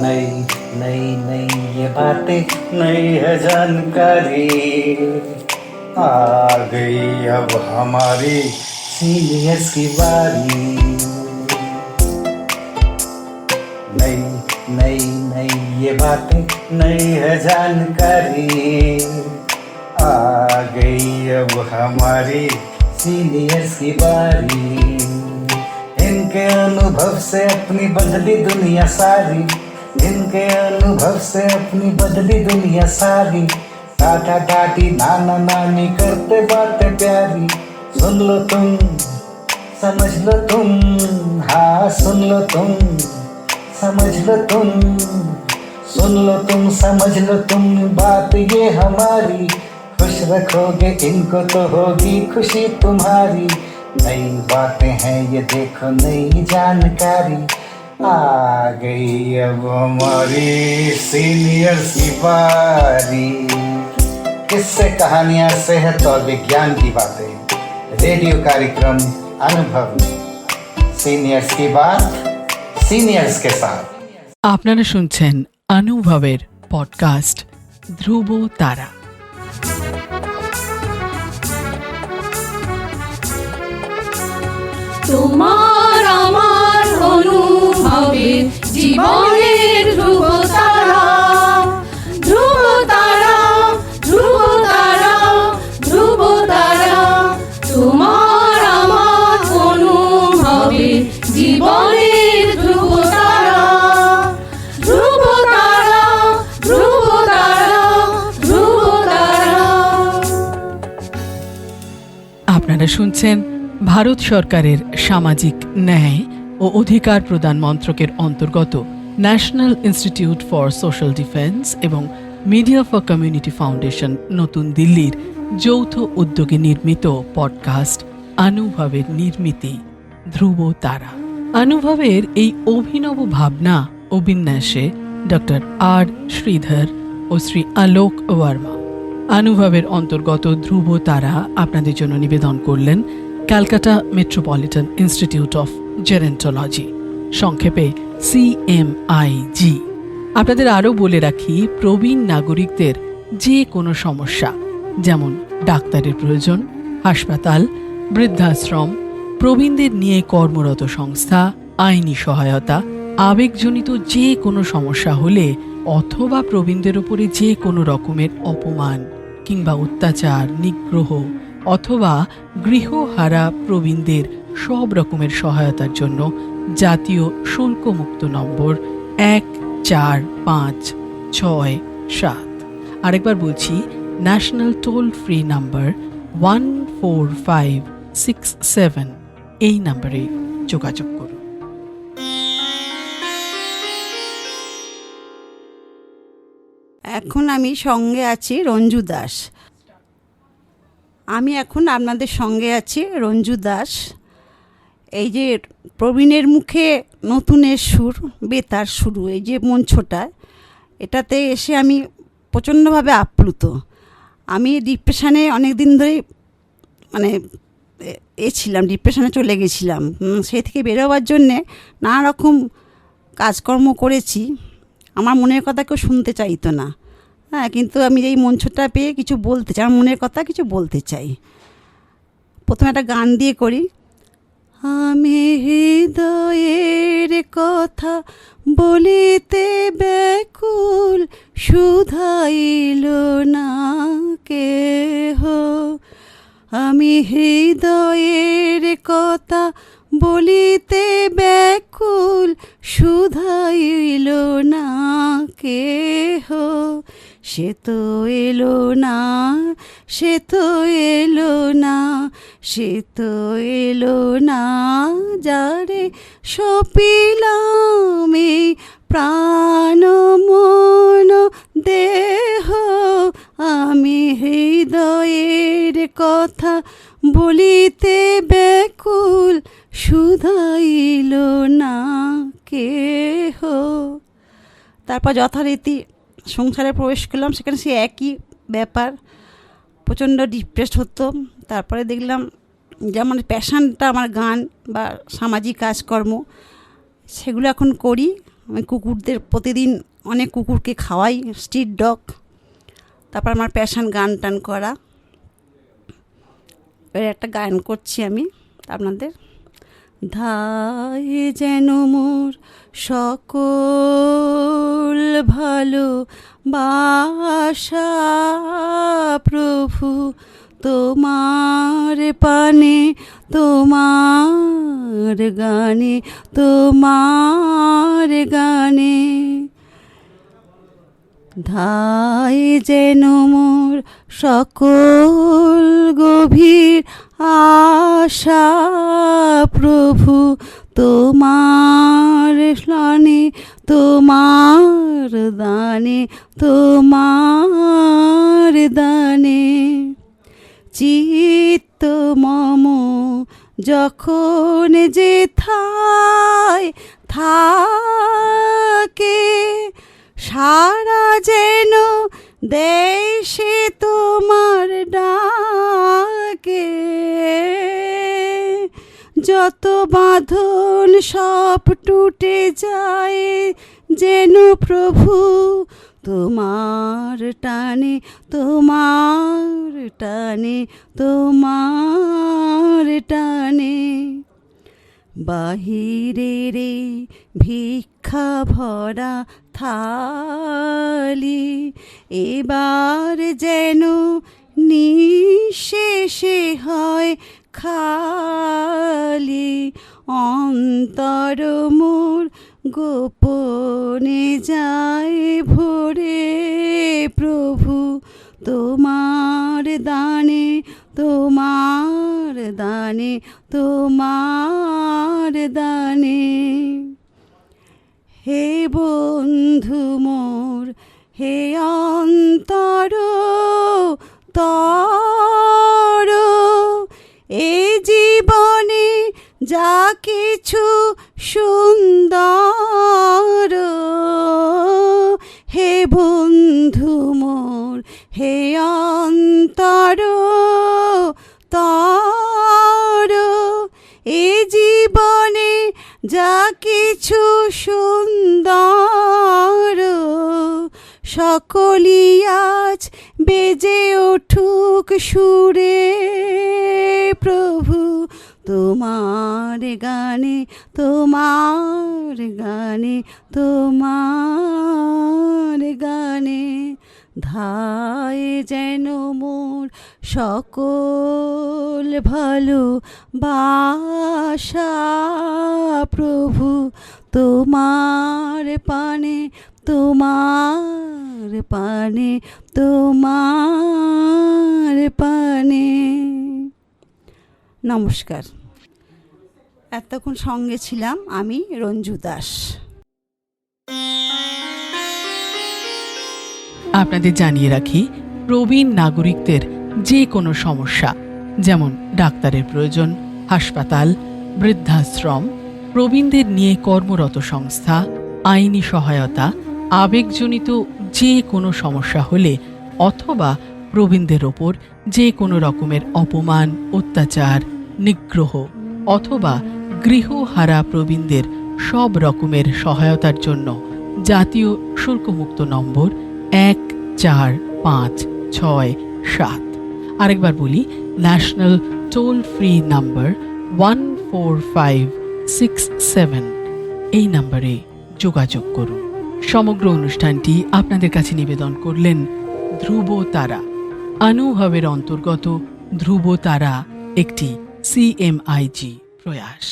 नई नई नई ये बातें नई है जानकारी, आ गई अब हमारी सीनियर्स की बारी। नई नई नई ये बातें नई है जानकारी, आ गई अब हमारी सीनियर्स की बारी। इनके अनुभव से अपनी बदली दुनिया सारी, इनके अनुभव से अपनी बदली दुनिया सारी। टाटा टाटी नाना नानी करते बातें प्यारी, सुन लो तुम समझ लो तुम, हाँ सुन लो तुम समझ लो तुम, सुन लो तुम समझ लो तुम बात ये हमारी। खुश रखोगे इनको तो होगी खुशी तुम्हारी। नई बातें हैं ये देखो नई जानकारी, आ गई अब हमारी सीनियर्स की बारी। किस्से कहानियां सेहत और विज्ञान की बातें, रेडियो कार्यक्रम अनुभव, सीनियर्स की बात सीनियर्स के साथ। আপনারা শুনছেন অনুভবের পডকাস্ট ধ্রুব তারা। তোমার আমার অনুভবে জীবনের ধ্রুব তারা, ধ্রুব তারা, ধ্রুব তারা, ধ্রুব তারা। তোমার আমার অনুভবে জীবনের ধ্রুব তারা, ধ্রুব তারা, ধ্রুব তারা, ধ্রুব তারা। আপনারা শুনছেন ভারত সরকারের সামাজিক ন্যায় ও অধিকার প্রদান মন্ত্রকের অন্তর্গত national institute for social defence এবং মিডিয়া ফর কমিউনিটি ফাউন্ডেশন নতুন দিল্লির যৌথ উদ্যোগে নির্মিত পডকাস্ট অনুভবের নির্মিতি ধ্রুব তারা। অনুভবের এই অভিনব ভাবনা ও বিন্যাসে ডক্টর আর শ্রীধর ও শ্রী আলোক ওয়ার্মা। অনুভবের অন্তর্গত ধ্রুব তারা আপনাদের জন্য নিবেদন করলেন Calcutta metropolitan institute of gerontology, সংক্ষেপে CMIG। আপনাদের আরও বলে রাখি, প্রবীণ নাগরিকদের যে কোনো সমস্যা, যেমন ডাক্তারের প্রয়োজন, হাসপাতাল, বৃদ্ধাশ্রম, প্রবীণদের নিয়ে কর্মরত সংস্থা, আইনি সহায়তা, আবেগজনিত যে কোনো সমস্যা হলে অথবা প্রবীণদের উপরে যে কোনো রকমের অপমান কিংবা অত্যাচার, নিগ্রহ অথবা গৃহহারা প্রবীণদের সব রকমের সহায়তার জন্য জাতীয় শুল্কমুক্ত নম্বর 145667। আরেকবার বলছি, ন্যাশনাল টোল ফ্রি নাম্বার 14567, এই নম্বরে যোগাযোগ করুন। এখন আমি সঙ্গে আছি রঞ্জু দাস। আমি এখন আপনাদের সঙ্গে আছি রঞ্জু দাস। এই যে প্রবীণের মুখে নতুনের সুর, বেতার শুরু, এই যে মঞ্চটা, এটাতে এসে আমি প্রচণ্ডভাবে আপ্লুত। আমি ডিপ্রেশনে অনেক দিন ধরে মানে ছিলাম, ডিপ্রেশনে চলে গেছিলাম। সেই থেকে বেরোবার জন্যে নানা রকম কাজকর্ম করেছি। আমার মনের কথা কেউ শুনতে চাইতো না, হ্যাঁ, কিন্তু আমি এই মঞ্চটা পেয়ে কিছু বলতে চাই, আমার মনের কথা কিছু বলতে চাই। প্রথমে একটা গান দিয়ে করি। আমি হৃদয়ের কথা বলিতে ব্যাকুল, শুধাইল না কেহ। আমি হৃদয়ের কথা বলিতে ব্যাকুল, শুধাইল না কেহ। সে তো এলো না, সে তো এলো না, সে তো এলো না, যারে সপিলাম এই প্রাণ মন দেহ। আমি হৃদয়ের কথা বলিতে ব্যাকুল, শুধাইল না কেহ। তারপর যথারীতি সংসারে প্রবেশ করলাম, সেখানে সে একই ব্যাপার, প্রচণ্ড ডিপ্রেসড হতো। তারপরে দেখলাম যে আমার প্যাশনটা আমার গান বা সামাজিক কাজকর্ম, সেগুলো এখন করি। আমি কুকুরদের প্রতিদিন অনেক কুকুরকে খাওয়াই, স্ট্রিট ডগ। তারপর আমার প্যাশন গান টান করা। এর একটা গান করছি আমি আপনাদের। ধায় যেন মোর সকল ভালো বাসা প্রভু, তোমার পানে তোমার গানে তোমার গানে। ধায় যেন মোর সকল গভীর আশা প্রভু, তোমার স্নানে তোমার দানে তোমার দানে। চিত্ত মম যখন যেথায় থাকে, সারা যেন দেশে তোমার ডাকে। যত বাঁধন সব টুটে যায় যেন প্রভু, তোমার টানে তোমার টানে তোমার টানে। বাহিরে রে ভিক্ষা ভরা থালি, এবার যেন নিঃশেষে হয় খালি। অন্তর মোর গোপনে যায় ভরে প্রভু, তোমার দানে তোমার দানে তোমার দানে। হে বন্ধু মোর হে অন্তর তর, এ জীবনে যা কিছু সুন্দর। হে বন্ধু মোর হে অন্তর তর, এ জীবনে যা কিছু সুন্দর। সকলি আজ বেজে উঠুক সুরে প্রভু, তোমার গানে তোমার গানে তোমার গানে। ধায় যেন মোর সকল ভালো বাসা প্রভু, তোমার পানে তোমার পানে তোমার পানে। নমস্কার। এতক্ষণ সঙ্গে ছিলাম আমি রঞ্জু দাস। আপনাদের জানিয়ে রাখি, প্রবীণ নাগরিকদের যে কোনো সমস্যা, যেমন ডাক্তারের প্রয়োজন, হাসপাতাল, বৃদ্ধাশ্রম, প্রবীণদের নিয়ে কর্মরত সংস্থা, আইনি সহায়তা, আবেগজনিত যে কোনো সমস্যা হলে, অথবা প্রবীণদের ওপর যে কোনো রকমের অপমান, অত্যাচার, নিগ্রহ অথবা গৃহহারা প্রবীণদের সব রকমের সহায়তার জন্য জাতীয় শুল্কমুক্ত নম্বর 145667। আরেকবার বলি, ন্যাশনাল টোল ফ্রি নাম্বার 14567। এই নম্বরে যোগাযোগ করুন। সমগ্র অনুষ্ঠানটি আপনাদের কাছে নিবেদন করলেন ধ্রুব তারা। অনুভবের অন্তর্গত ধ্রুব তারা একটি CMIG প্রয়াস।